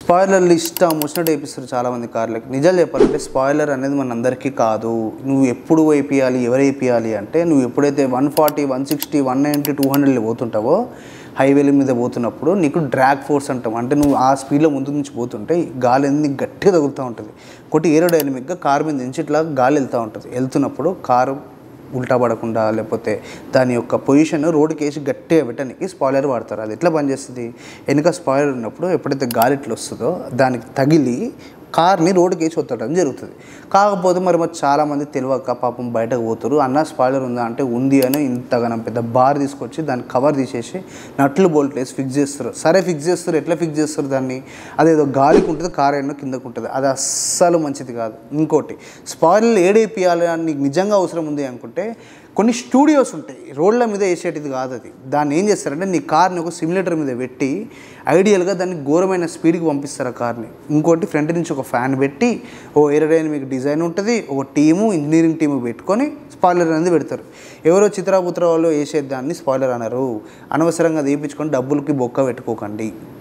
స్పాయిలర్లు ఇష్టం వచ్చినట్టు వేపిస్తారు చాలామంది కార్లకి. నిజాలు చెప్పాలంటే స్పాయిలర్ అనేది మనందరికీ కాదు. నువ్వు ఎప్పుడు వేపియాలి, ఎవరు వేపియాలి అంటే నువ్వు ఎప్పుడైతే 140, 160, 190, 200 పోతుంటావో హైవేల మీద పోతున్నప్పుడు నీకు డ్రాగ్ ఫోర్స్ అంటాం. అంటే నువ్వు ఆ స్పీడ్లో ముందు నుంచి పోతుంటే గాలి అనేది గట్టిగా తగులుతూ ఉంటుంది. ఒకటి ఏరోడైనమిక్గా కారు మీద నుంచి ఇట్లా గాలి వెళ్తూ ఉంటుంది. వెళ్తున్నప్పుడు కారు ఉల్టా పడకుండా లేకపోతే దాని యొక్క పొజిషన్ రోడ్డుకి వేసి గట్టిగా పెట్టడానికి స్పాయిలర్ వాడతారు. అది ఎట్లా పనిచేస్తుంది, వెనుక స్పాయిలర్ ఉన్నప్పుడు ఎప్పుడైతే గాలి ఇట్లా వస్తుందో దానికి తగిలి కార్ని రోడ్డుకి వేసి వత్తడం జరుగుతుంది. కాకపోతే మరి చాలామంది తెలియక పాపం బయటకు పోతారు. అన్న స్పాయిలర్ ఉందా అంటే ఉంది అని ఇంతగానం పెద్ద బార్ తీసుకొచ్చి దాన్ని కవర్ తీసేసి నట్లు బోల్ట్ వేసి ఫిక్స్ చేస్తారు. సరే ఫిక్స్ చేస్తారు, ఎట్లా ఫిక్స్ చేస్తారు దాన్ని, అదేదో గాలికి ఉంటుంది, కార్ ఎన్నో కిందకు ఉంటుంది. అది అస్సలు మంచిది కాదు. ఇంకోటి స్పాయిలర్ ఏడేపియాలి అని నీకు నిజంగా అవసరం ఉంది అనుకుంటే కొన్ని స్టూడియోస్ ఉంటాయి, రోడ్ల మీద వేసేటిది కాదు అది. దాన్ని ఏం చేస్తారంటే నీ కార్ని ఒక సిమ్యులేటర్ మీద పెట్టి ఐడియల్గా దాన్ని ఘోరమైన స్పీడ్కి పంపిస్తారు ఆ కార్ని. ఇంకోటి ఫ్రంట్ నుంచి ఒక ఫ్యాన్ పెట్టి ఓ ఏరోడైనమిక్ డిజైన్ ఉంటుంది, ఒక టీము ఇంజనీరింగ్ టీము పెట్టుకొని స్పాయిలర్ అనేది పెడతారు. ఎవరో చిత్రాపుత్ర వాళ్ళు వేసేదాన్ని స్పాయిలర్ అన్నారు. అనవసరంగా అది వేయించుకొని డబ్బులకి బొక్క పెట్టుకోకండి.